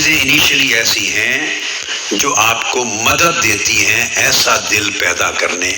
چیزیں انیشلی ایسی ہیں جو آپ کو مدد دیتی ہیں ایسا دل پیدا کرنے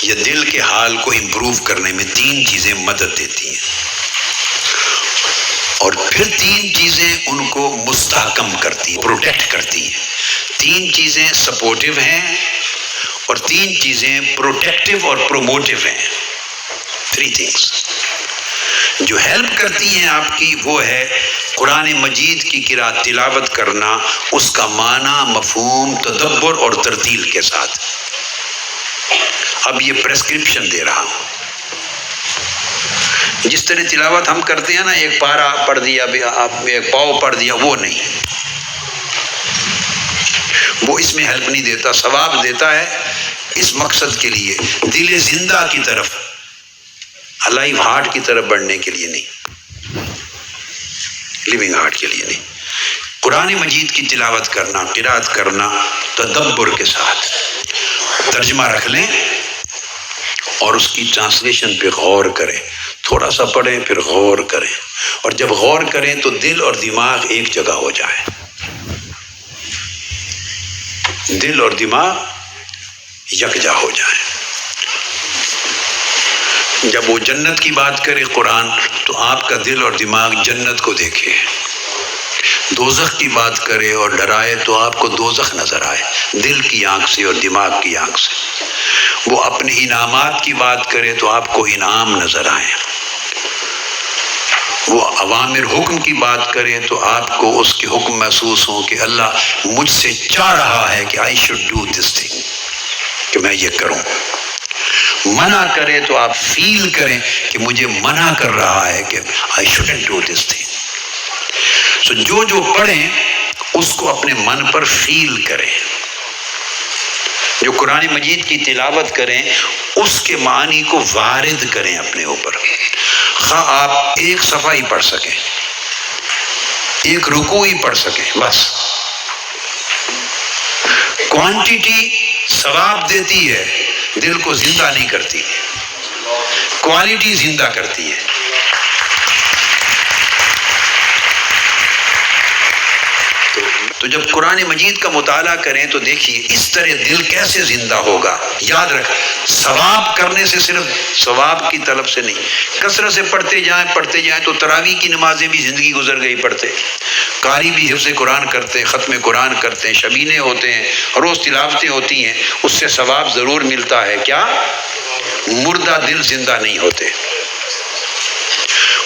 یا دل کے حال کو امپروو کرنے میں. 3 چیزیں مدد دیتی ہیں اور پھر 3 چیزیں ان کو مستحکم کرتی ہیں، پروٹیکٹ کرتی ہیں. 3 چیزیں سپورٹیو ہیں اور 3 چیزیں پروٹیکٹیو اور پروموٹیو ہیں. 3 things جو ہیلپ کرتی ہیں آپ کی، وہ ہے قرآن مجید کی قرأت تلاوت کرنا، اس کا معنی، مفہوم، تدبر اور ترتیل کے ساتھ. اب یہ پریسکرپشن دے رہا ہوں. جس طرح تلاوت ہم کرتے ہیں نا، ایک پارہ پڑھ دیا، ایک پاؤ پڑھ دیا، وہ نہیں، وہ اس میں ہیلپ نہیں دیتا. ثواب دیتا ہے اس مقصد کے لیے، دل زندہ کی طرف، الائیو ہارٹ کی طرف بڑھنے کے لیے نہیں، لیونگ ہارٹ کے لیے نہیں. قرآن مجید کی تلاوت کرنا، قرأت کرنا تدبر کے ساتھ. ترجمہ رکھ لیں اور اس کی ٹرانسلیشن پہ غور کریں. تھوڑا سا پڑھیں پھر غور کریں، اور جب غور کریں تو دل اور دماغ ایک جگہ ہو جائے. دل اور دماغ یکجا ہو جائیں. جب وہ جنت کی بات کرے قرآن تو آپ کا دل اور دماغ جنت کو دیکھے. دوزخ کی بات کرے اور ڈرائے تو آپ کو دوزخ نظر آئے، دل کی آنکھ سے اور دماغ کی آنکھ سے. وہ اپنے انعامات کی بات کرے تو آپ کو انعام نظر آئے. وہ اوامر حکم کی بات کرے تو آپ کو اس کے حکم محسوس ہوں کہ اللہ مجھ سے چاہ رہا ہے کہ I should do this thing، کہ میں یہ کروں. منع کرے تو آپ فیل کریں کہ مجھے منع کر رہا ہے کہ I shouldn't do this thing. So جو پڑھیں اس کو اپنے من پر فیل کریں. جو قرآن مجید کی تلاوت کریں اس کے معنی کو وارد کریں اپنے اوپر. خواہ آپ ایک صفحہ ہی پڑھ سکیں، ایک رکوع ہی پڑھ سکیں، بس. کوانٹیٹی ثواب دیتی ہے، دل کو زندہ نہیں کرتی. کوالٹی زندہ کرتی ہے. تو جب قرآن مجید کا مطالعہ کریں تو دیکھیے اس طرح دل کیسے زندہ ہوگا. یاد رکھ، ثواب کرنے سے صرف ثواب کی طلب سے نہیں، کثرت سے پڑھتے جائیں تو تراویح کی نمازیں بھی زندگی گزر گئی پڑھتے. قاری بھی حفظ قرآن کرتے، ختم قرآن کرتے ہیں، شبینے ہوتے ہیں، روز تلاوتیں ہوتی ہیں، اس سے ثواب ضرور ملتا ہے. کیا مردہ دل زندہ نہیں ہوتے.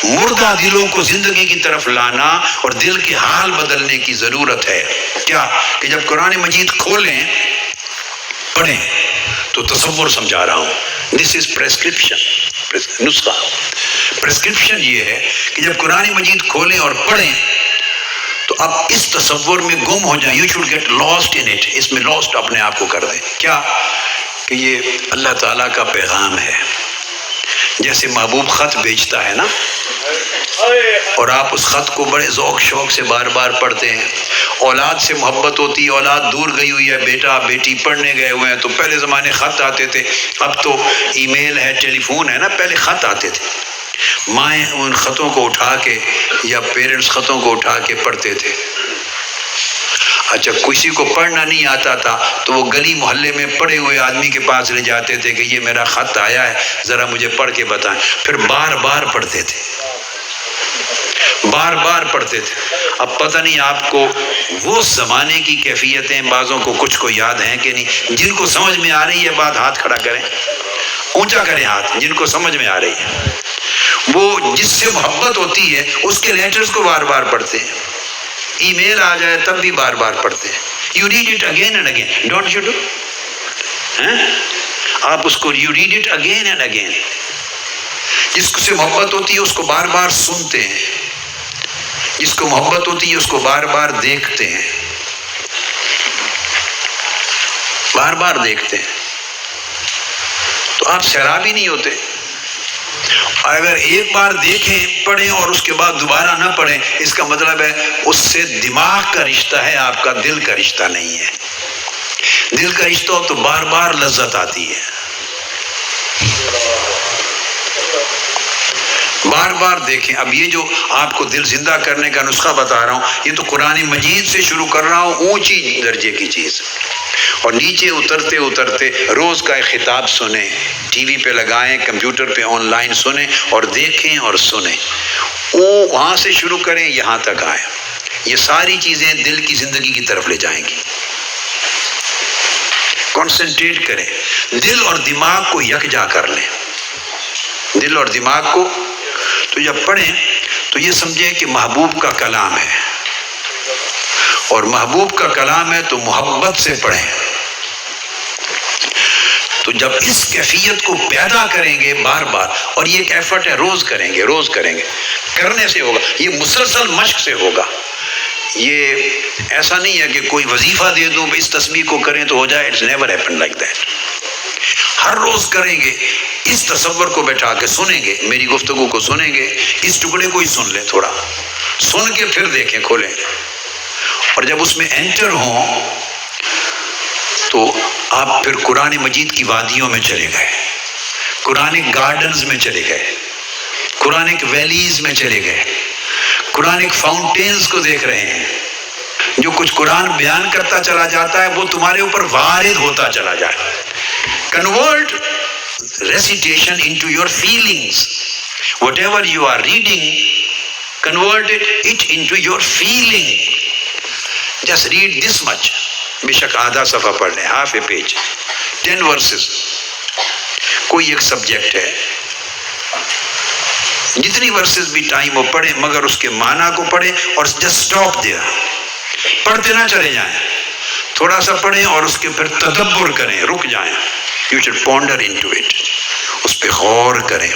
مردہ دلوں کو زندگی کی طرف لانا اور دل کے حال بدلنے کی ضرورت ہے. کیا کہ جب قرآن مجید کھولیں پڑھیں تو تصور سمجھا رہا ہوں. دس از پریسکرپشن، نسخہ. پریسکرپشن یہ ہے کہ جب قرآن مجید کھولیں اور پڑھیں تو آپ اس تصور میں گم ہو جائیں. You should get lost in it. اس میں لاسٹ اپنے آپ کو کر دیں. کیا کہ یہ اللہ تعالیٰ کا پیغام ہے. جیسے محبوب خط بھیجتا ہے نا، اور آپ اس خط کو بڑے ذوق شوق سے بار بار پڑھتے ہیں. اولاد سے محبت ہوتی ہے، اولاد دور گئی ہوئی ہے، بیٹا بیٹی پڑھنے گئے ہوئے ہیں، تو پہلے زمانے خط آتے تھے. اب تو ای میل ہے، ٹیلی فون ہے نا، پہلے خط آتے تھے. مائیں ان خطوں کو اٹھا کے یا پیرنٹس خطوں کو اٹھا کے پڑھتے تھے. اچھا کسی کو پڑھنا نہیں آتا تھا تو وہ گلی محلے میں پڑھے ہوئے آدمی کے پاس لے جاتے تھے کہ یہ میرا خط آیا ہے، ذرا مجھے پڑھ کے بتائیں. پھر بار بار پڑھتے تھے، بار بار پڑھتے تھے. اب پتہ نہیں آپ کو وہ زمانے کی کیفیتیں بعضوں کو کچھ کو یاد ہیں کہ نہیں. جن کو سمجھ میں آ رہی ہے بات ہاتھ کھڑا کریں، اونچا کریں ہاتھ. جن کو سمجھ میں آ رہی ہے، وہ جس سے محبت ہوتی ہے اس کے لیٹرز کو بار بار پڑھتے ہیں. ای میل آ جائے تب بھی بار بار پڑھتے ہیں. You read it again and again, don't you do? آپ اس کو you read it again and again. جس سے محبت ہوتی ہے اس کو بار بار سنتے ہیں، جس کو محبت ہوتی ہے اس کو بار بار دیکھتے ہیں، بار بار دیکھتے ہیں. تو آپ سیرابی نہیں ہوتے. اگر ایک بار دیکھیں پڑھیں اور اس کے بعد دوبارہ نہ پڑھیں، اس کا مطلب ہے اس سے دماغ کا رشتہ ہے، آپ کا دل کا رشتہ نہیں ہے. دل کا رشتہ ہو تو بار بار لذت آتی ہے. بار بار دیکھیں. اب یہ جو آپ کو دل زندہ کرنے کا نسخہ بتا رہا ہوں، یہ تو قرآن مجید سے شروع کر رہا ہوں، اونچی درجے کی چیز. اور نیچے اترتے اترتے روز کا ایک خطاب سنیں، ٹی وی پہ لگائیں، کمپیوٹر پہ آن لائن سنیں اور دیکھیں اور سنیں. وہاں سے شروع کریں، یہاں تک آئیں. یہ ساری چیزیں دل کی زندگی کی طرف لے جائیں گی. کنسنٹریٹ کریں، دل اور دماغ کو یکجا کر لیں. دل اور دماغ کو تو جب پڑھیں تو یہ سمجھیں کہ محبوب کا کلام ہے، اور محبوب کا کلام ہے تو محبت سے پڑھیں. تو جب اس کیفیت کو پیدا کریں گے بار بار، اور یہ ایک ایفرٹ ہے، روز کریں گے، روز کریں گے، کرنے سے ہوگا. یہ مسلسل مشق سے ہوگا. یہ ایسا نہیں ہے کہ کوئی وظیفہ دے دوں اس تسبیح کو کریں تو ہو جائے. It's never happen like that. ہر روز کریں گے. اس تصور کو بیٹھا کے سنیں گے، میری گفتگو کو سنیں گے، اس ٹکڑے کو ہی سن لیں، تھوڑا سن کے پھر دیکھیں، کھولیں. اور جب اس میں انٹر ہوں تو آپ پھر قرآن مجید کی وادیوں میں چلے گئے، قرآنک گارڈنز میں چلے گئے، قرآنک ویلیز میں چلے گئے، قرآنک فاؤنٹینز کو دیکھ رہے ہیں. جو کچھ قرآن بیان کرتا چلا جاتا ہے وہ تمہارے اوپر وارد ہوتا چلا جائے. Convert recitation into your feelings. Whatever you are reading, convert it into your feeling. Just read this much. بے شک آدھا صفحہ پڑھ لیں، half a page, 10 verses. کوئی ایک سبجیکٹ ہے، جتنی ورسز بھی ٹائم ہو پڑھیں، مگر اس کے معنی کو پڑھیں اور just stop there. پڑھتے نہ چلے جائیں، تھوڑا سا پڑھیں اور اس کے پھر تدبر کریں، رک جائیں. You should ponder into it. اس پہ غور کریں.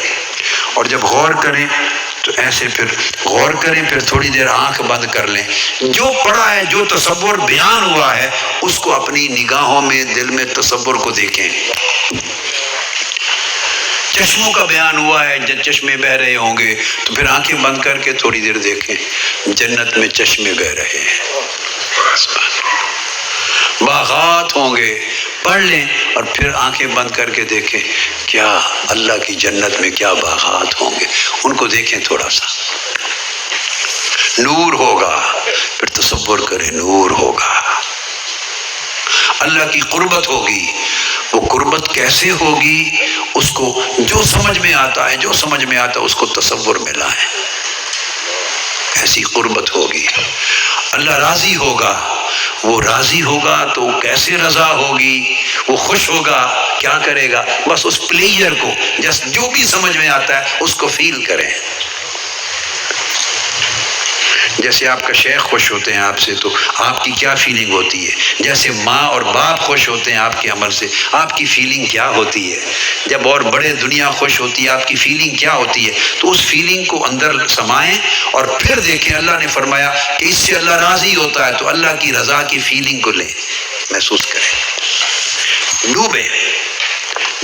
اور جب غور کریں تو ایسے پھر غور کریں، پھر تھوڑی دیر آنکھ بند کر لیں. جو پڑھا ہے، جو تصور بیان ہوا ہے، اس کو اپنی نگاہوں میں، دل میں تصور کو دیکھیں. چشموں کا بیان ہوا ہے، جب چشمے بہ رہے ہوں گے تو پھر آنکھیں بند کر کے تھوڑی دیر دیکھیں، جنت میں چشمے بہ رہے ہیں. باغات ہوں گے، پڑھ لیں اور پھر آنکھیں بند کر کے دیکھیں کیا اللہ کی جنت میں کیا باغات ہوں گے، ان کو دیکھیں. تھوڑا سا نور ہوگا، پھر تصور کریں نور ہوگا. اللہ کی قربت ہوگی. وہ قربت کیسے ہوگی؟ اس کو جو سمجھ میں آتا ہے، جو سمجھ میں آتا ہے اس کو تصور میں لائیں. ایسی قربت ہوگی. اللہ راضی ہوگا. وہ راضی ہوگا تو کیسے رضا ہوگی؟ وہ خوش ہوگا، کیا کرے گا؟ بس اس پلیجر کو، جس جو بھی سمجھ میں آتا ہے اس کو فیل کریں. جیسے آپ کا شیخ خوش ہوتے ہیں آپ سے تو آپ کی کیا فیلنگ ہوتی ہے؟ جیسے ماں اور باپ خوش ہوتے ہیں آپ کے عمل سے، آپ کی فیلنگ کیا ہوتی ہے؟ جب اور بڑے دنیا خوش ہوتی ہے، آپ کی فیلنگ کیا ہوتی ہے؟ تو اس فیلنگ کو اندر سمائیں اور پھر دیکھیں. اللہ نے فرمایا کہ اس سے اللہ راضی ہوتا ہے، تو اللہ کی رضا کی فیلنگ کو لیں، محسوس کریں، ڈوبیں.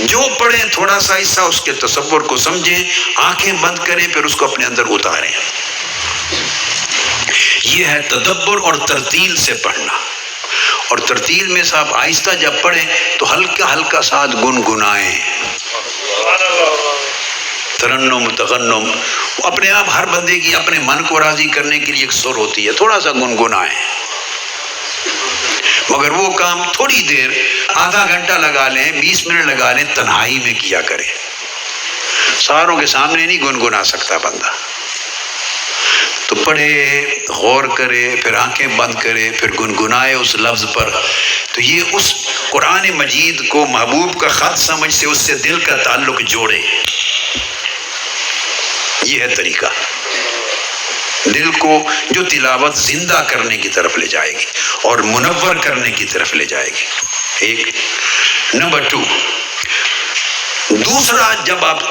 جو پڑھیں تھوڑا سا حصہ اس کے تصور کو سمجھیں، آنکھیں بند کریں، پھر اس کو اپنے اندر اتاریں. یہ ہے تدبر اور ترتیل سے پڑھنا. اور ترتیل میں صاحب آہستہ جب پڑھیں تو ہلکا ہلکا ساتھ گنگنائیں. ترنم تغنم اپنے آپ ہر بندے کی اپنے من کو راضی کرنے کے لیے ایک سر ہوتی ہے، تھوڑا سا گنگنائیں. مگر وہ کام تھوڑی دیر، آدھا گھنٹہ لگا لیں، 20 منٹ لگا لیں، تنہائی میں کیا کریں. ساروں کے سامنے نہیں گنگنا سکتا بندہ. تو پڑھے، غور کرے، پھر آنکھیں بند کرے، پھر گنگنائے اس لفظ پر. تو یہ اس قرآن مجید کو محبوب کا خط سمجھ سے اس سے دل کا تعلق جوڑے. یہ ہے طریقہ، دل کو جو تلاوت زندہ کرنے کی طرف لے جائے گی اور منور کرنے کی طرف لے جائے گی. ایک نمبر 2، دوسرا، جب آپ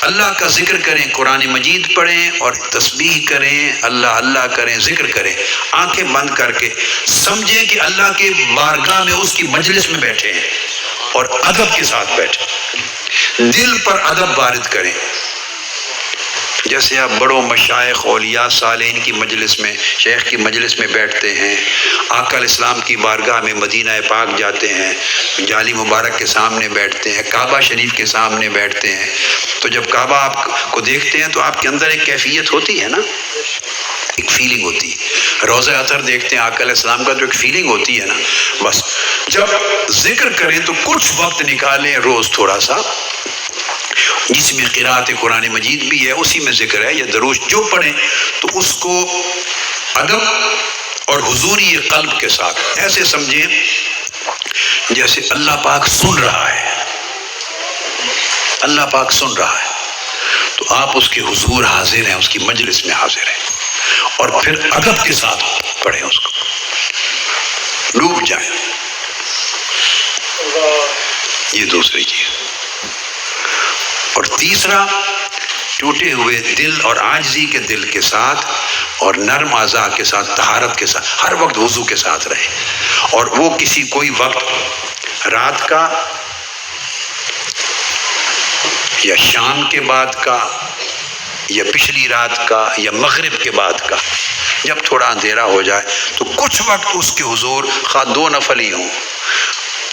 اللہ کا ذکر کریں، قرآن مجید پڑھیں اور تسبیح کریں، اللہ اللہ کریں، ذکر کریں، آنکھیں بند کر کے سمجھیں کہ اللہ کے بارگاہ میں، اس کی مجلس میں بیٹھے ہیں اور ادب کے ساتھ بیٹھے. دل پر ادب وارد کریں. جیسے آپ بڑوں مشائخ اولیاء صالحین کی مجلس میں، شیخ کی مجلس میں بیٹھتے ہیں، آقا علیہ السلام کی بارگاہ میں مدینہ پاک جاتے ہیں، جالی مبارک کے سامنے بیٹھتے ہیں، کعبہ شریف کے سامنے بیٹھتے ہیں، تو جب کعبہ آپ کو دیکھتے ہیں تو آپ کے اندر ایک کیفیت ہوتی ہے نا، ایک فیلنگ ہوتی ہے۔ روضہ اطہر دیکھتے ہیں آقا علیہ السلام کا تو ایک فیلنگ ہوتی ہے نا۔ بس جب ذکر کریں تو کچھ وقت نکالیں روز تھوڑا سا، جس میں قرأت قرآن مجید بھی ہے، اسی میں ذکر ہے یا دروش جو پڑھیں، تو اس کو ادب اور حضوری قلب کے ساتھ ایسے سمجھیں جیسے اللہ پاک سن رہا ہے، اللہ پاک سن رہا ہے، تو آپ اس کے حضور حاضر ہیں، اس کی مجلس میں حاضر ہیں، اور پھر ادب کے ساتھ پڑھیں، اس کو ڈوب جائیں۔ یہ دوسری چیز۔ اور تیسرا، ٹوٹے ہوئے دل اور عاجزی کے دل کے ساتھ اور نرم اعضاء کے ساتھ، طہارت کے ساتھ، ہر وقت وضو کے ساتھ رہیں، اور وہ کسی کوئی وقت رات کا یا شام کے بعد کا یا پچھلی رات کا یا مغرب کے بعد کا، جب تھوڑا اندھیرا ہو جائے تو کچھ وقت اس کے حضور خواہ 2 نفل ہی ہوں،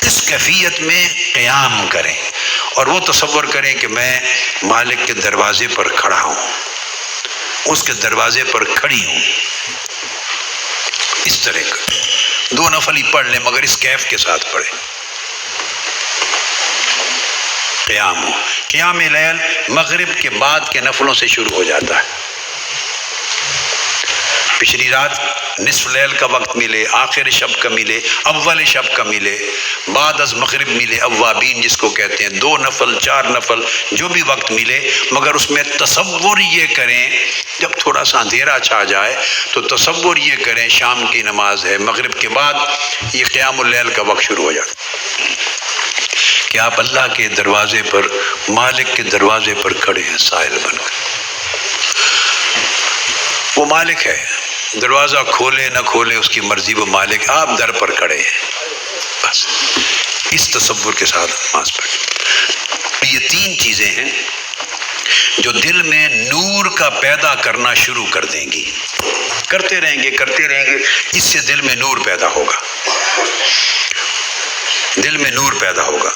اس کیفیت میں قیام کریں، اور وہ تصور کریں کہ میں مالک کے دروازے پر کھڑا ہوں، اس کے دروازے پر کھڑی ہوں، اس طرح کا 2 نفل ہی پڑھ لیں مگر اس کیف کے ساتھ پڑھیں۔ قیام ہو، قیام لیل مغرب کے بعد کے نفلوں سے شروع ہو جاتا ہے۔ پچھلی رات نصف لیل کا وقت ملے، آخر شب کا ملے، اول شب کا ملے، بعد از مغرب ملے، اوابین جس کو کہتے ہیں، 2 نفل 4 نفل جو بھی وقت ملے، مگر اس میں تصور یہ کریں، جب تھوڑا سا اندھیرا چھا جائے تو تصور یہ کریں شام کی نماز ہے، مغرب کے بعد یہ قیام اللیل کا وقت شروع ہو جاتا کہ آپ اللہ کے دروازے پر، مالک کے دروازے پر کھڑے ہیں سائل بن کر۔ وہ مالک ہے، دروازہ کھولے نہ کھولے اس کی مرضی، وہ مالک، آپ در پر کھڑے ہیں، بس اس تصور کے ساتھ نماز پڑھیں۔ یہ 3 چیزیں ہیں جو دل میں نور کا پیدا کرنا شروع کر دیں گی، کرتے رہیں گے، اس سے دل میں نور پیدا ہوگا، دل میں نور پیدا ہوگا۔